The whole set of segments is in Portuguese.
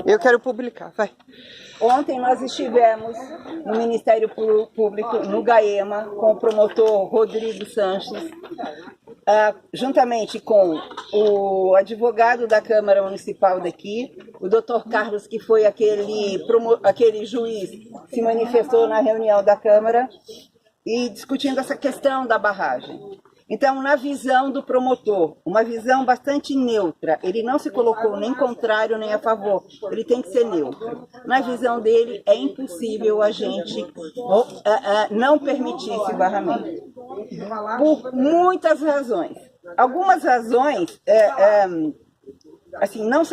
Eu quero publicar, vai. Ontem nós estivemos no Ministério Público, no GAEMA, com o promotor Rodrigo Sanches, juntamente com o advogado da Câmara Municipal daqui, o doutor Carlos, que foi aquele juiz que se manifestou na reunião da Câmara, e discutindo essa questão da barragem. Então, na visão do promotor, uma visão bastante neutra, ele não se colocou nem contrário nem a favor, ele tem que ser neutro. Na visão dele, é impossível a gente não permitir esse barramento, por muitas razões. Algumas razões, assim, não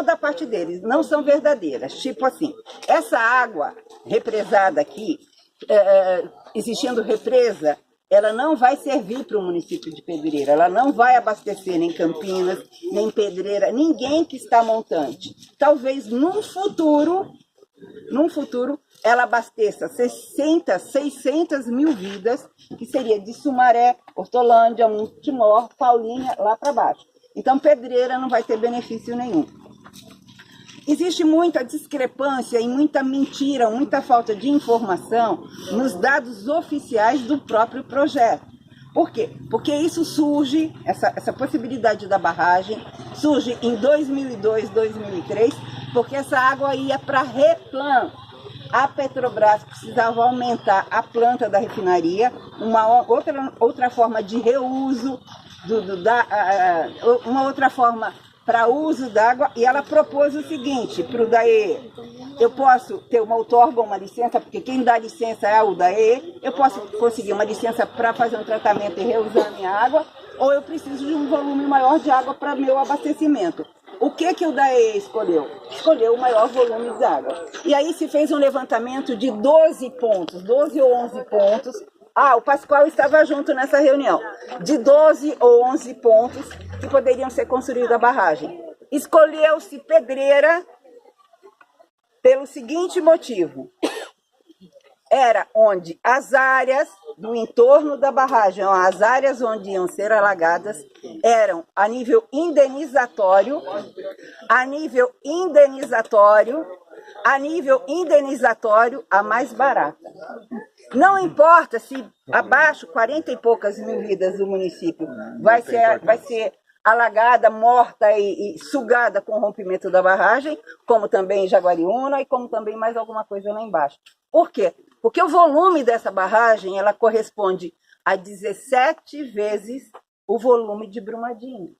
da parte deles, não são verdadeiras. Tipo assim, essa água represada aqui, existindo represa, ela não vai servir para o município de Pedreira, ela não vai abastecer nem Campinas, nem Pedreira, ninguém que está montante. Talvez num futuro, ela abasteça 600 mil vidas, que seria de Sumaré, Hortolândia, Montemor, Paulinha, lá para baixo. Então, Pedreira não vai ter benefício nenhum. Existe muita discrepância e muita mentira, muita falta de informação nos dados oficiais do próprio projeto. Por quê? Porque isso surge, essa possibilidade da barragem, surge em 2002, 2003, porque essa água ia para Replan. A Petrobras precisava aumentar a planta da refinaria, uma outra forma de reuso, uma outra forma para uso d'água, e ela propôs o seguinte para o DAE: eu posso ter uma outorga, uma licença, porque quem dá licença é o DAE, eu posso conseguir uma licença para fazer um tratamento e reusar a minha água, ou eu preciso de um volume maior de água para meu abastecimento. O que o DAE escolheu? Escolheu o maior volume de água. E aí se fez um levantamento de 12 pontos, 12 ou 11 pontos. O Pascoal estava junto nessa reunião, de 12 ou 11 pontos que poderiam ser construídos a barragem. Escolheu-se Pedreira pelo seguinte motivo: era onde as áreas do entorno da barragem, as áreas onde iam ser alagadas, eram a nível indenizatório, a mais barata. Não importa se abaixo 40 e poucas mil vidas do município vai ser alagada, morta e sugada com o rompimento da barragem, como também em Jaguariúna e como também mais alguma coisa lá embaixo. Por quê? Porque o volume dessa barragem, ela corresponde a 17 vezes o volume de Brumadinho.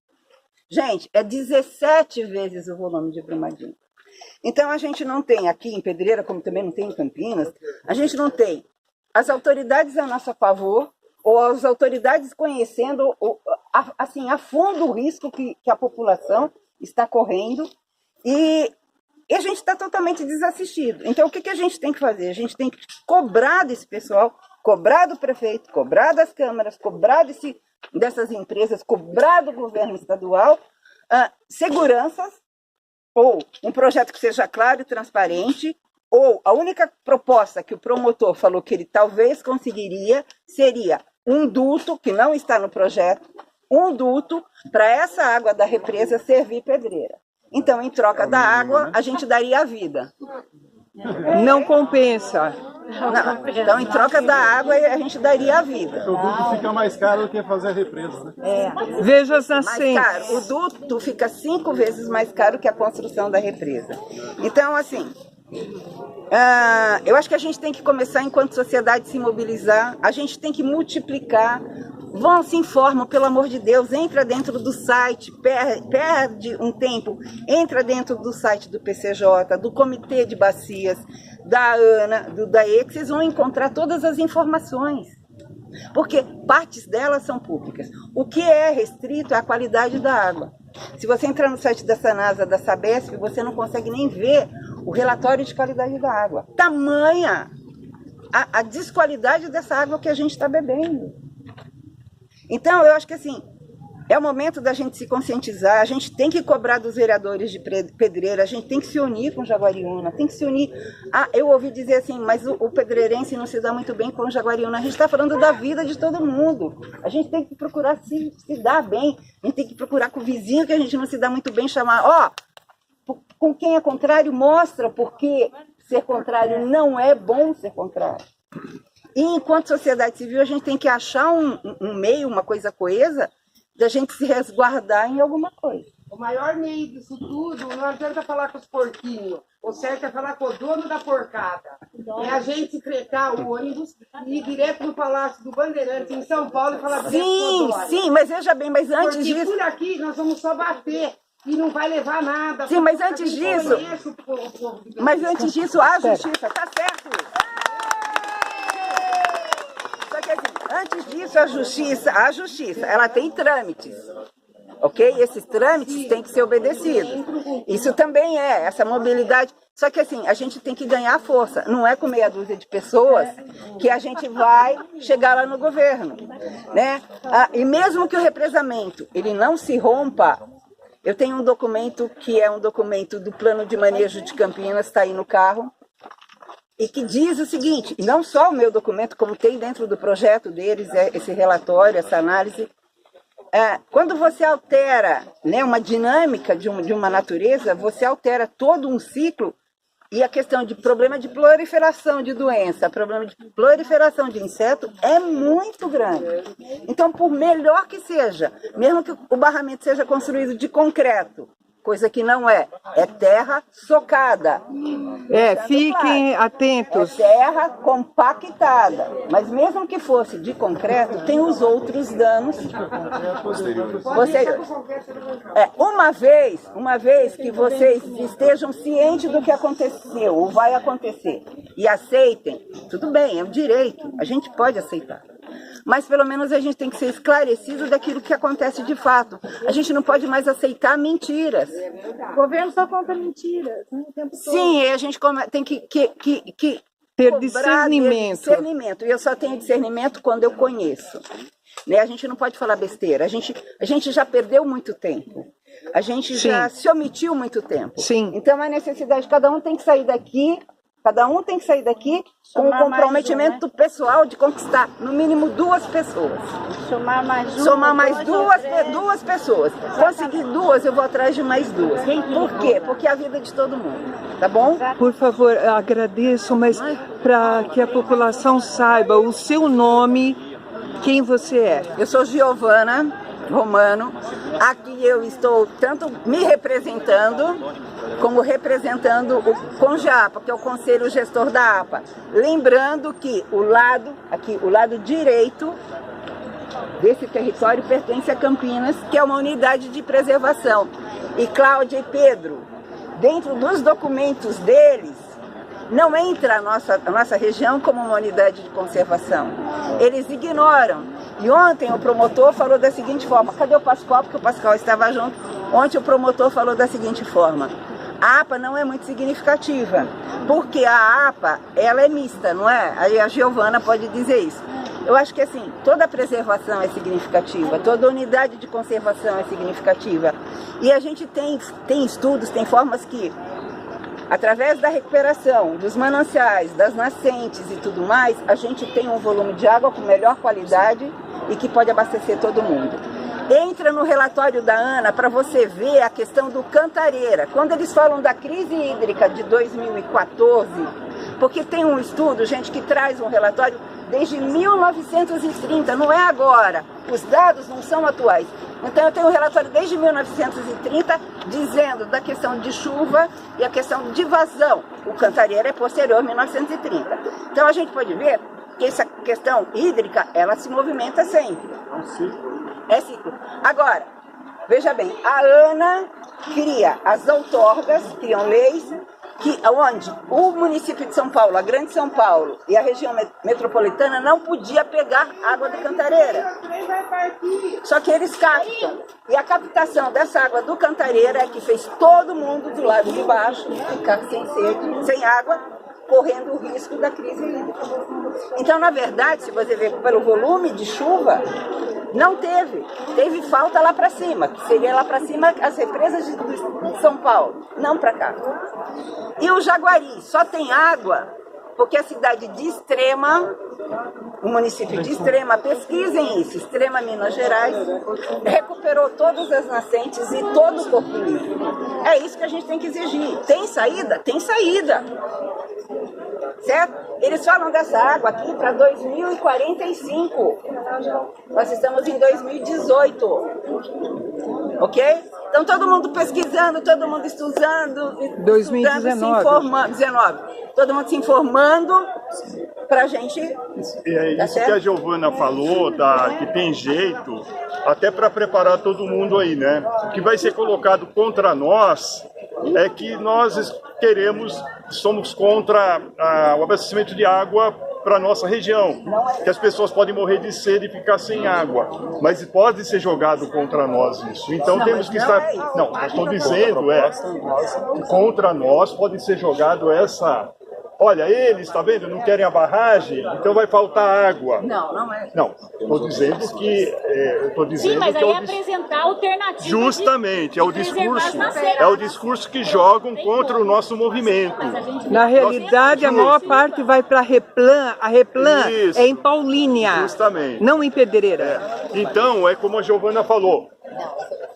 Gente, é 17 vezes o volume de Brumadinho. Então, a gente não tem aqui em Pedreira, como também não tem em Campinas, a gente não tem as autoridades a nosso favor, ou as autoridades conhecendo assim, a fundo o risco que a população está correndo, e a gente está totalmente desassistido. Então, o que a gente tem que fazer? A gente tem que cobrar desse pessoal, cobrar do prefeito, cobrar das câmaras, cobrar dessas empresas, cobrar do governo estadual, seguranças, ou um projeto que seja claro e transparente, ou a única proposta que o promotor falou que ele talvez conseguiria seria um duto, que não está no projeto, um duto para essa água da represa servir Pedreira. Então, em troca da água, a gente daria a vida. Não compensa. Não. Então, em troca da água, a gente daria a vida. O duto fica mais caro do que fazer a represa, né? Veja assim. Mais caro. O duto fica 5 vezes mais caro que a construção da represa. Então, assim, eu acho que a gente tem que começar, enquanto sociedade, se mobilizar, a gente tem que multiplicar. Vão, se informam, pelo amor de Deus, entra dentro do site, perde um tempo, entra dentro do site do PCJ, do Comitê de Bacias, da ANA, do DAE, que vocês vão encontrar todas as informações. Porque partes delas são públicas. O que é restrito é a qualidade da água. Se você entrar no site da Sanasa, da Sabesp, você não consegue nem ver o relatório de qualidade da água. Tamanha a desqualidade dessa água que a gente está bebendo. Então, eu acho que assim, é o momento da gente se conscientizar, a gente tem que cobrar dos vereadores de Pedreira, a gente tem que se unir com Jaguariúna, tem que se unir. Eu ouvi dizer assim, mas o pedreirense não se dá muito bem com o Jaguariúna. A gente está falando da vida de todo mundo. A gente tem que procurar se dar bem, a gente tem que procurar com o vizinho que a gente não se dá muito bem, chamar, com quem é contrário mostra porque ser contrário não é bom ser contrário. E enquanto sociedade civil a gente tem que achar um meio, uma coisa coesa, da gente se resguardar em alguma coisa. O maior meio disso tudo não adianta falar com os porquinhos. O certo é falar com o dono da porcada. É a gente frecar o ônibus e ir direto no Palácio do Bandeirantes, em São Paulo, e falar direto com o dono. Sim, mas veja bem, mas antes Porque disso... por aqui nós vamos só bater e não vai levar nada. Sim, mas antes disso... Mas antes disso, a justiça, tá certo isso. Só que assim, antes disso, a justiça, ela tem trâmites. Ok? Esses trâmites têm que ser obedecidos. Isso também essa mobilidade. Só que assim, a gente tem que ganhar força. Não é com meia dúzia de pessoas que a gente vai chegar lá no governo, né? E mesmo que o represamento ele não se rompa, eu tenho um documento que é um documento do Plano de Manejo de Campinas, está aí no carro, e que diz o seguinte, não só o meu documento, como tem dentro do projeto deles, esse relatório, essa análise, quando você altera, né, uma dinâmica de uma natureza, você altera todo um ciclo, e a questão de problema de proliferação de doença, problema de proliferação de inseto é muito grande. Então, por melhor que seja, mesmo que o barramento seja construído de concreto, coisa que não é terra socada. Fiquem atentos. É terra compactada. Mas mesmo que fosse de concreto, tem os outros danos posteriores. Uma vez que vocês estejam cientes do que aconteceu, ou vai acontecer, e aceitem, tudo bem, é um direito, a gente pode aceitar. Mas pelo menos a gente tem que ser esclarecido daquilo que acontece de fato. A gente não pode mais aceitar mentiras. O governo só conta mentiras, né, o tempo todo. Sim, a gente tem que ter discernimento. E eu só tenho discernimento quando eu conheço. Né? A gente não pode falar besteira. A gente já perdeu muito tempo. A gente já se omitiu muito tempo. Sim. Então a necessidade, cada um tem que sair daqui com o comprometimento pessoal de conquistar no mínimo 2 pessoas. Somar mais duas pessoas. Conseguir 2, eu vou atrás de mais 2. Por quê? Porque é a vida de todo mundo. Tá bom? Por favor, agradeço, mas para que a população saiba o seu nome, quem você é. Eu sou Giovana Romano. Aqui eu estou tanto me representando como representando o CONGEAPA, que é o Conselho Gestor da APA. Lembrando que o lado direito desse território pertence a Campinas, que é uma unidade de preservação. E Cláudia e Pedro, dentro dos documentos deles, não entra a nossa região como uma unidade de conservação. Eles ignoram. E ontem o promotor falou da seguinte forma, cadê o Pascoal? Porque o Pascoal estava junto. Ontem o promotor falou da seguinte forma, a APA não é muito significativa, porque a APA, ela é mista, não é? Aí a Giovana pode dizer isso. Eu acho que assim, toda preservação é significativa, toda unidade de conservação é significativa. E a gente tem estudos, tem formas que, através da recuperação dos mananciais, das nascentes e tudo mais, a gente tem um volume de água com melhor qualidade e que pode abastecer todo mundo. Entra no relatório da ANA para você ver a questão do Cantareira. Quando eles falam da crise hídrica de 2014, porque tem um estudo, gente, que traz um relatório desde 1930, não é agora. Os dados não são atuais. Então eu tenho um relatório desde 1930 dizendo da questão de chuva e a questão de vazão. O Cantareira é posterior a 1930. Então a gente pode ver que essa questão hídrica, ela se movimenta sempre. É ciclo. Agora, veja bem, a ANA cria as outorgas, criam leis, onde o município de São Paulo, a Grande São Paulo e a região metropolitana não podia pegar água do Cantareira. Só que eles captam. E a captação dessa água do Cantareira é que fez todo mundo do lado de baixo ficar sem sede, sem água, correndo o risco da crise hídrica. Então, na verdade, se você ver pelo volume de chuva, não teve falta lá para cima, que seria lá para cima as represas de São Paulo, não para cá. E o Jaguari só tem água Porque a cidade de Extrema, o município de Extrema, pesquisem isso, Extrema, Minas Gerais, recuperou todas as nascentes e todo o corpo livre. É isso que a gente tem que exigir. Tem saída? Tem saída. Certo? Eles falam dessa água aqui para 2045. Nós estamos em 2018. Ok? Então todo mundo pesquisando, todo mundo estudando, 2019. se informando, 19. Todo mundo se informando para a gente. É isso que a Giovana falou, que tem jeito, até para preparar todo mundo aí, né? O que vai ser colocado contra nós é que nós somos contra o abastecimento de água para a nossa região, que as pessoas podem morrer de sede e ficar sem água, mas pode ser jogado contra nós isso. Então temos que estar... Não, eu estou dizendo que contra nós pode ser jogado essa... Olha, eles, tá vendo, não querem a barragem, então vai faltar água. Não é. Não, estou dizendo que... Sim, mas aí é apresentar alternativas. Justamente, é o discurso que jogam contra o nosso movimento. Na realidade, a maior parte vai para a Replan. A Replan Isso. é em Paulínia, Justamente. não em Pedreira. Então, é como a Giovana falou,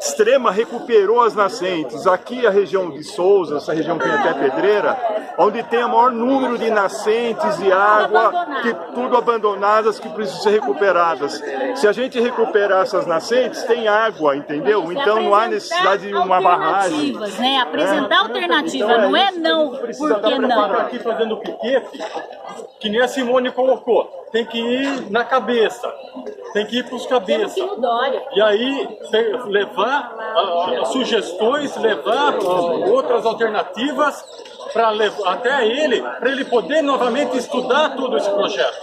Extrema recuperou as nascentes. Aqui a região de Souza, essa região que tem até Pedreira, onde tem o maior número de nascentes de água, tudo abandonadas, que precisam ser recuperadas. Se a gente recuperar essas nascentes, tem água, entendeu? Então não há necessidade de uma barragem. Né? Apresentar alternativa, Então não é não, porque não. Aqui fazendo piquete, que nem a Simone colocou, tem que ir na cabeça, tem que ir para os cabeças. E aí levar sugestões, levar outras alternativas para levar até ele, para ele poder novamente estudar todo esse projeto.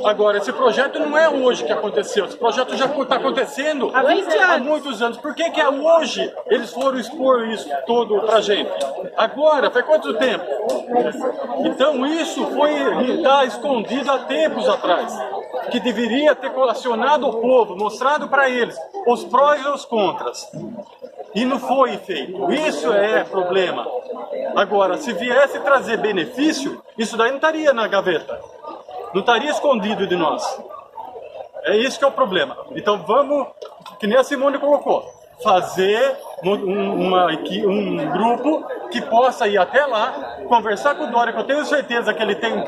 Agora, esse projeto não é hoje que aconteceu, esse projeto já está acontecendo há muitos anos. Por que é hoje eles foram expor isso todo para a gente? Agora, faz quanto tempo? Então isso está escondido há tempos atrás, que deveria ter colacionado o povo, mostrado para eles os prós e os contras. E não foi feito. Isso é problema. Agora, se viesse trazer benefício, isso daí não estaria na gaveta. Não estaria escondido de nós. É isso que é o problema. Então vamos, que nem a Simone colocou, fazer um grupo que possa ir até lá, conversar com o Dória, que eu tenho certeza que ele tem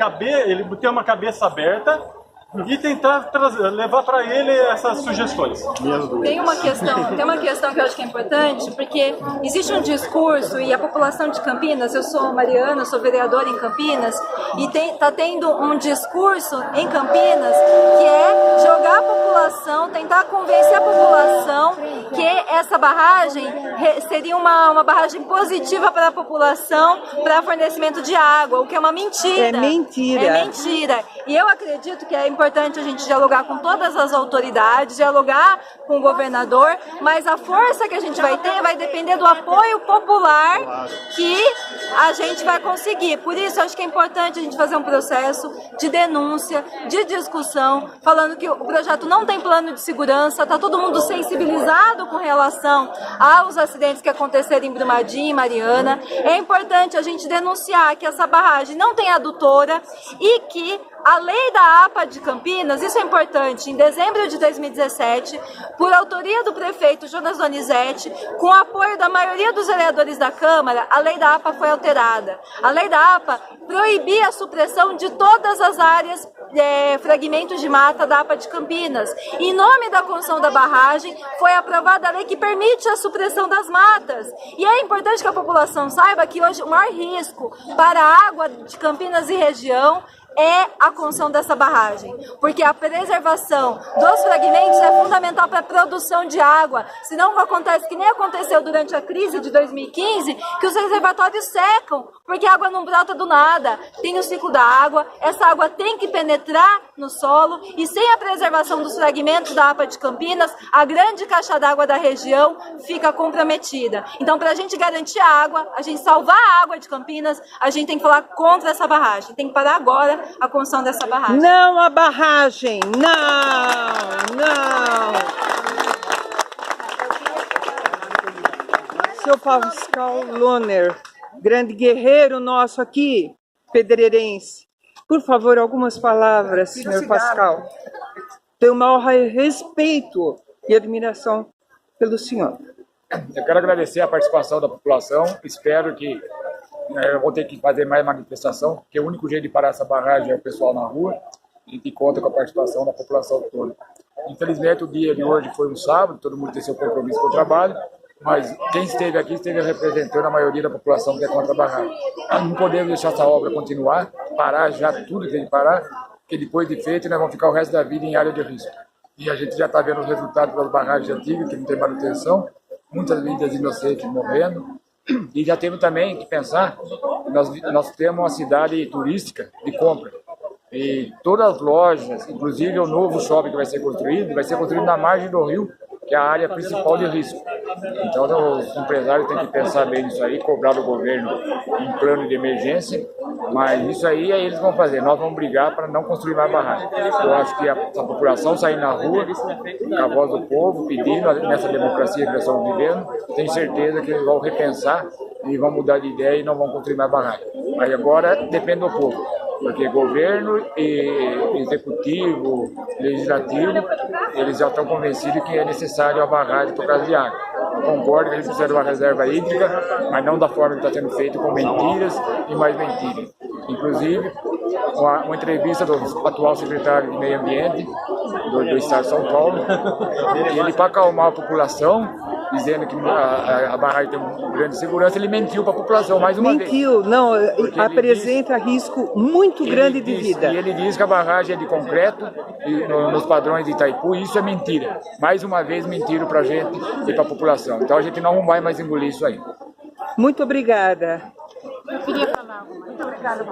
uma cabeça aberta, e tentar levar para ele essas sugestões. Tem uma questão que eu acho que é importante, porque existe um discurso, e a população de Campinas, eu sou mariana, sou vereadora em Campinas, e está tendo um discurso em Campinas que é jogar a população, tentar convencer a população que essa barragem seria uma barragem positiva para a população, para fornecimento de água, o que é uma mentira. É mentira. É mentira. E eu acredito que é importante a gente dialogar com todas as autoridades, dialogar com o governador, mas a força que a gente vai ter vai depender do apoio popular que a gente vai conseguir. Por isso, acho que é importante a gente fazer um processo de denúncia, de discussão, falando que o projeto não tem plano de segurança, está todo mundo sensibilizado com relação aos acidentes que aconteceram em Brumadinho e Mariana. É importante a gente denunciar que essa barragem não tem adutora e que a lei da APA de Campinas, isso é importante, em dezembro de 2017, por autoria do prefeito Jonas Donizete, com apoio da maioria dos vereadores da Câmara, a lei da APA foi alterada. A lei da APA proibia a supressão de todas as áreas, fragmentos de mata da APA de Campinas. Em nome da construção da barragem, foi aprovada a lei que permite a supressão das matas. E é importante que a população saiba que hoje o maior risco para a água de Campinas e região é a construção dessa barragem, porque a preservação dos fragmentos é fundamental para a produção de água, senão acontece que nem aconteceu durante a crise de 2015, que os reservatórios secam, porque a água não brota do nada, tem o ciclo da água, essa água tem que penetrar no solo, e sem a preservação dos fragmentos da APA de Campinas, a grande caixa d'água da região fica comprometida. Então, para a gente garantir a água, a gente salvar a água de Campinas, a gente tem que falar contra essa barragem, tem que parar agora a construção dessa barragem. Não a barragem! Não! Seu Pascal Lohner, grande guerreiro nosso aqui, pedreirense, Por favor, algumas palavras, senhor Pascal. Tenho o maior respeito e admiração pelo senhor. Eu quero agradecer a participação da população. Espero que eu vou ter que fazer mais manifestação, porque o único jeito de parar essa barragem é o pessoal na rua. A gente conta com a participação da população toda. Infelizmente, o dia de hoje foi um sábado, todo mundo tem seu compromisso com o trabalho, mas quem esteve aqui esteve representando a maioria da população que é contra a barragem. Não podemos deixar essa obra continuar, parar já tudo que tem que parar, porque depois de feito nós vamos ficar o resto da vida em área de risco. E a gente já está vendo os resultados das barragens antigas, que não tem manutenção, muitas vidas inocentes morrendo. E já temos também que pensar que nós temos uma cidade turística de compra. E todas as lojas, inclusive o novo shopping que vai ser construído na margem do rio, que é a área principal de risco. Então os empresários têm que pensar bem nisso aí, cobrar do governo em plano de emergência, mas isso aí eles vão fazer. Nós vamos brigar para não construir mais barragem. Eu acho que a população sair na rua, com a voz do povo, pedindo nessa democracia que nós estamos vivendo, tenho certeza que eles vão repensar e vão mudar de ideia e não vão construir mais barragem. Mas agora depende do povo. Porque governo e executivo, legislativo, eles já estão convencidos que é necessário a barragem por causa de água. Eu concordo que a gente precisa de uma reserva hídrica, mas não da forma que está sendo feito, com mentiras e mais mentiras. Inclusive, uma entrevista do atual secretário de Meio Ambiente do Estado de São Paulo, ele, para acalmar a população, dizendo que a barragem tem uma grande segurança, ele mentiu para a população mais uma vez. Mentiu, não, apresenta risco muito grande de vida. E ele diz que a barragem é de concreto, nos padrões de Itaipu, e isso é mentira. Mais uma vez mentiram para a gente e para a população. Então a gente não vai mais engolir isso aí. Muito obrigada. Eu queria falar alguma coisa.